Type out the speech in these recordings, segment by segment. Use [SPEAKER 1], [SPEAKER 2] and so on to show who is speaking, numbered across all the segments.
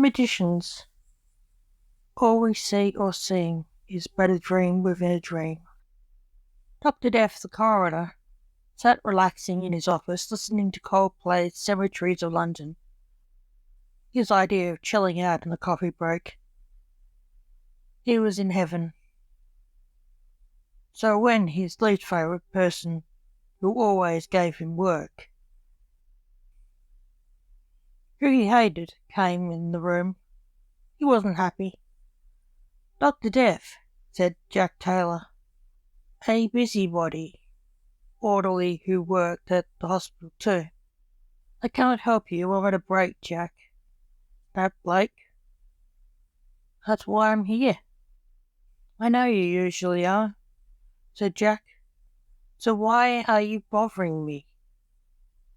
[SPEAKER 1] Magicians. All we see or sing is but a dream within a dream. Dr. Death, the coroner, sat relaxing in his office listening to Coldplay's Cemeteries of London. His idea of chilling out in the coffee break. He was in heaven. So when his least favourite person, who always gave him work, who he hated, came in the room, he wasn't happy. "Dr. Death," said Jack Taylor, a busybody orderly who worked at the hospital too. "I can't help you. I'm at a break, Jack." "That Blake?" "That's why I'm here." "I know you usually are," said Jack. "So why are you bothering me?"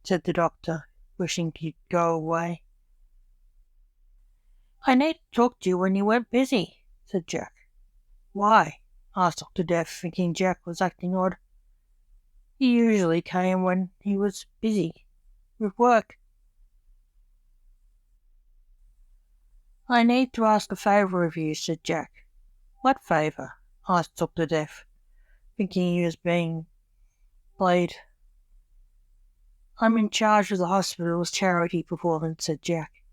[SPEAKER 1] said the doctor, wishing he'd go away. "I need to talk to you when you weren't busy," said Jack. "Why?" asked Dr. Death, thinking Jack was acting odd. He usually came when he was busy with work. "I need to ask a favour of you," said Jack. "What favour?" asked Dr. Death, thinking he was being played. "I'm in charge of the hospital's charity performance," said Jack.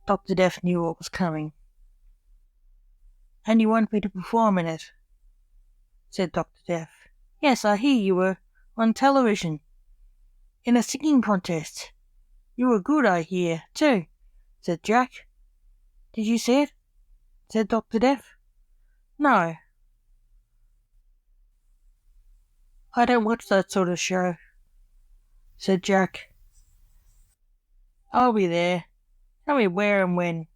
[SPEAKER 1] Dr. Death knew what was coming. "And you want me to perform in it?" said Dr. Death. "Yes, I hear you were on television in a singing contest. You were good, I hear, too," said Jack. "Did you see it?" said Dr. Death. "No. I don't watch that sort of show," said Jack. "I'll be there. Tell me where and when,"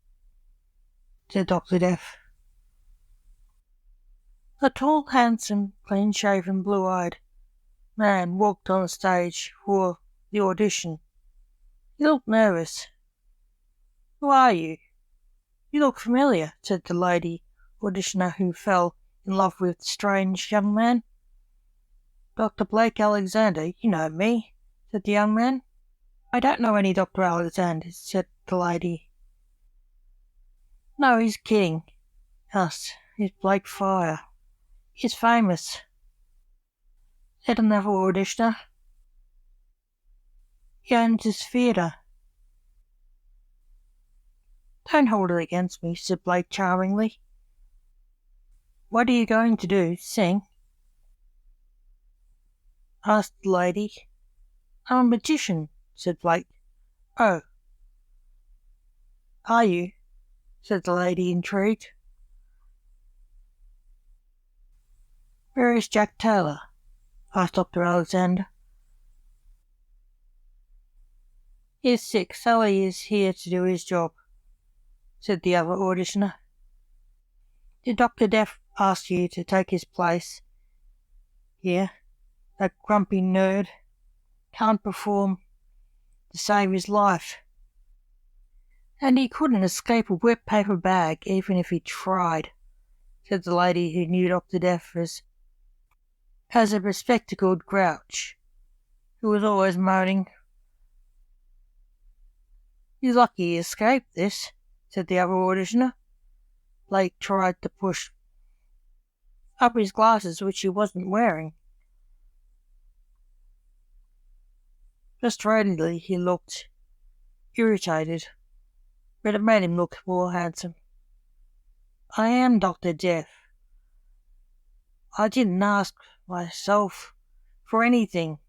[SPEAKER 1] said Dr. Death. A tall, handsome, clean-shaven, blue-eyed man walked on the stage for the audition. He looked nervous. "Who are you? You look familiar," said the lady auditioner who fell in love with the strange young man. "Dr. Blake Alexander, you know me," said the young man. "I don't know any Dr. Alexanders," said the lady. "No, he's kidding us. He's Blake Fire. He's famous," said another auditioner. "He owns his theatre." "Don't hold it against me," said Blake charmingly. "What are you going to do, sing?" asked the lady. "I'm a magician," said Blake. "Oh, are you?" said the lady, intrigued. "Where is Jack Taylor?" asked Dr. Alexander. "He's sick. Sally is here to do his job," said the other auditioner. "Did Dr. Death ask you to take his place here? That grumpy nerd can't perform to save his life. And he couldn't escape a wet paper bag even if he tried," said the lady who knew Dr. Death as a bespectacled grouch who was always moaning. "He's lucky he escaped this," said the other auditioner. Blake tried to push up his glasses, which he wasn't wearing. Frustratedly, he looked irritated, but it made him look more handsome. "I am Dr. Death. I didn't ask myself for anything.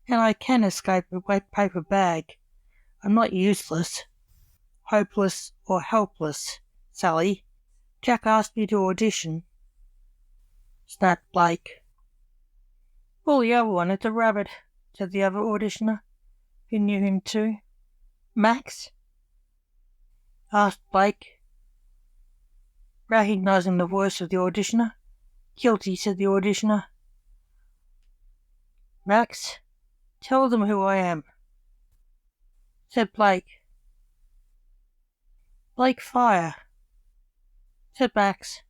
[SPEAKER 1] And I can escape a wet paper bag. I'm not useless, hopeless or helpless, Sally. Jack asked me to audition," snapped Blake. "Well, the other one, it's a rabbit," said the other auditioner, who knew him too. "Max?" asked Blake, recognising the voice of the auditioner. "Guilty," said the auditioner. "Max, tell them who I am," said Blake. "Blake Fire," said Max.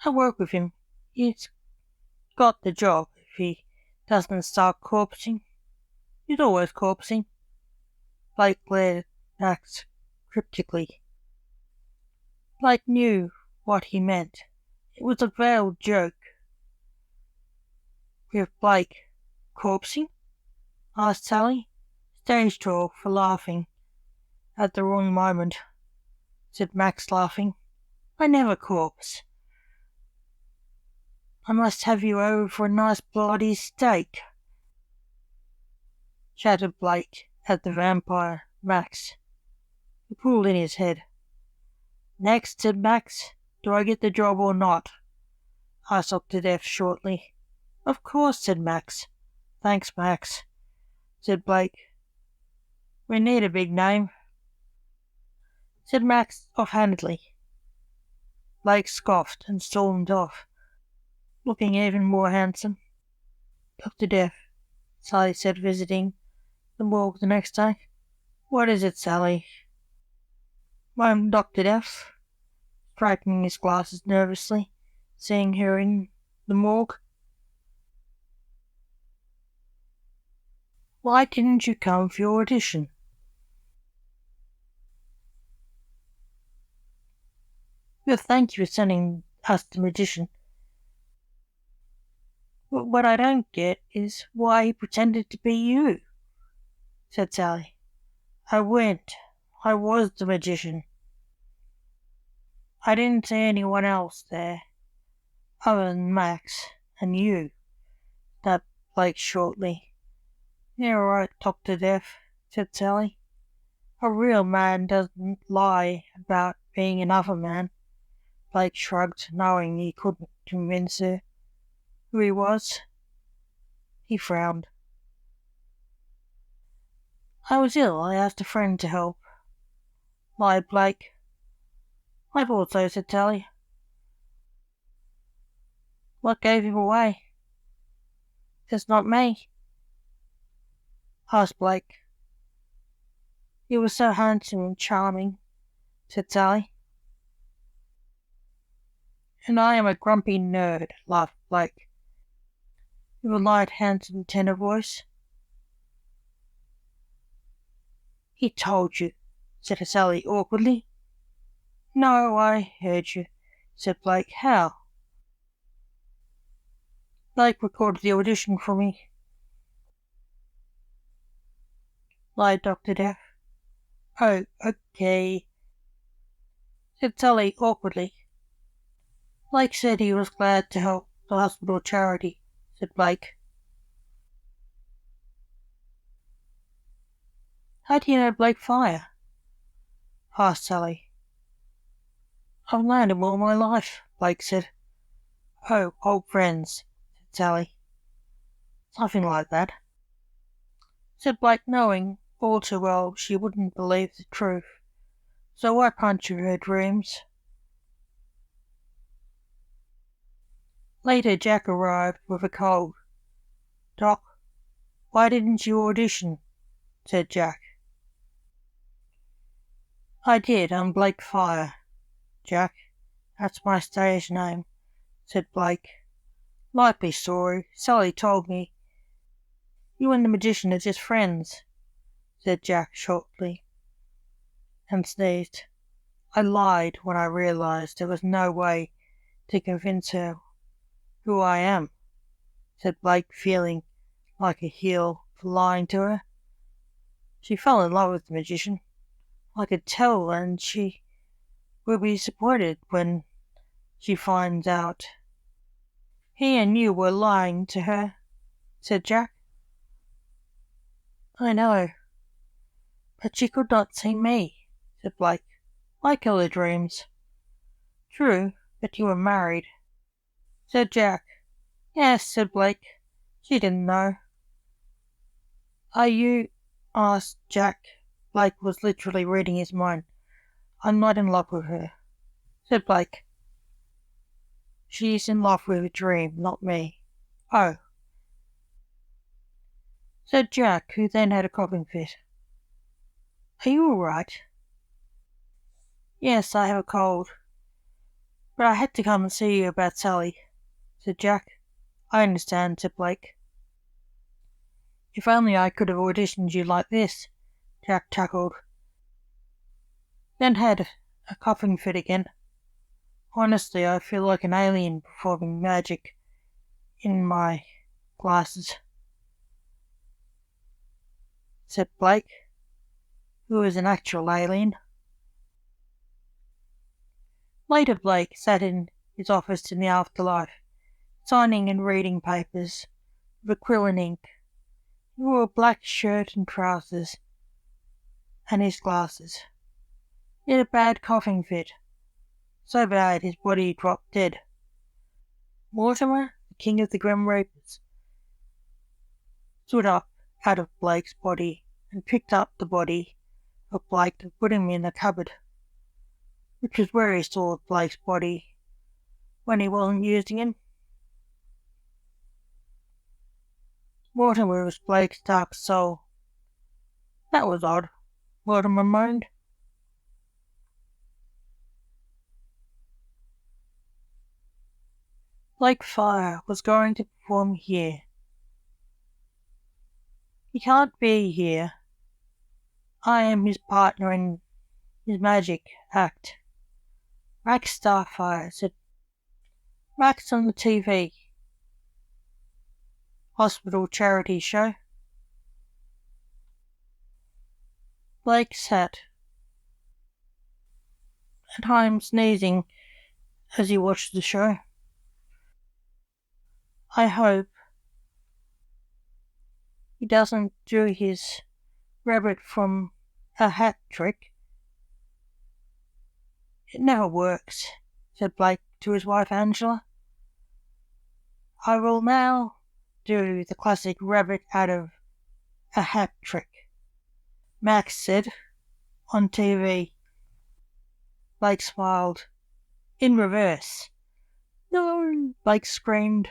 [SPEAKER 1] "I work with him. He's got the job if he doesn't start corpsing. He's always corpsing." Blake glared Max cryptically. Blake knew what he meant. It was a veiled joke. With Blake corpsing? Asked Sally. Stage talk for laughing. At the wrong moment, said Max, laughing. I never corpse. I must have you over for a nice bloody steak, chattered Blake at the vampire, Max. He pulled in his head. Next, said Max. Do I get the job or not? Asked Dr. Death shortly. Of course, said Max. Thanks, Max, said Blake. We need a big name, said Max offhandedly. Blake scoffed and stormed off, looking even more handsome. Dr. Death, Sally said, visiting the morgue the next day. What is it, Sally? I'm Dr. Death, striking his glasses nervously, seeing her in the morgue. Why didn't you come for your audition? Well, thank you for sending us the magician. But what I don't get is why he pretended to be you, said Sally. I went. I was the magician. I didn't see anyone else there, other than Max and you, snapped Blake shortly. You're right, Dr. Death, said Sally. A real man doesn't lie about being another man. Blake shrugged, knowing he couldn't convince her who he was. He frowned. I was ill. I asked a friend to help, lied Blake. I thought so, said Sally. What gave him away? It's not me, asked Blake. He was so handsome and charming, said Sally. And I am a grumpy nerd, laughed Blake, with a light, handsome tenor voice. He told you, said Sally awkwardly. No, I heard you, said Blake. How? Blake recorded the audition for me, lied Dr. Death. Oh, okay, said Sally awkwardly. Blake said he was glad to help the hospital charity, said Blake. How do you know Blake Fire? Asked Sally. I've known him all my life, Blake said. Oh, old friends, said Sally. Something like that, said Blake, knowing all too well she wouldn't believe the truth. So why punch her dreams? Later, Jack arrived with a cold. Doc, why didn't you audition? Said Jack. I did, I'm Blake Fire, Jack. That's my stage name, said Blake. Likely story. Sally told me. You and the magician are just friends, said Jack shortly, and sneezed. I lied when I realized there was no way to convince her who I am, said Blake, feeling like a heel for lying to her. She fell in love with the magician. I could tell, and she will be disappointed when she finds out. He and you were lying to her, said Jack. I know, but she could not see me, said Blake. I kill her dreams. True, but you were married, said Jack. Yes, said Blake. She didn't know. Are you? Asked Jack. Blake was literally reading his mind. I'm not in love with her, said Blake. She's in love with a dream, not me. Oh, said Jack, who then had a coughing fit. Are you all right? Yes, I have a cold. But I had to come and see you about Sally, said Jack. I understand, said Blake. If only I could have auditioned you like this, Jack chuckled. then had a coughing fit again. Honestly, I feel like an alien performing magic in my glasses, said Blake, who was an actual alien. Later, Blake sat in his office in the afterlife, signing and reading papers with acrylic and ink. He wore a black shirt and trousers, and his glasses. He had a bad coughing fit, so bad his body dropped dead. Mortimer, the king of the Grim Reapers, stood up out of Blake's body and picked up the body of Blake to put him in the cupboard, which was where he stored Blake's body when he wasn't using him. Mortimer was Blake's dark soul. That was odd, Mortimer moaned. Blake Fire was going to perform here. He can't be here. I am his partner in his magic act. Max Starfire said, Max on the TV. Hospital charity show. Blake sat, at times sneezing as he watched the show. I hope he doesn't do his rabbit from a hat trick. It never works, said Blake to his wife Angela. I will now do the classic rabbit out of a hat trick, Max said, on TV. Blake smiled. In reverse. No, Blake screamed.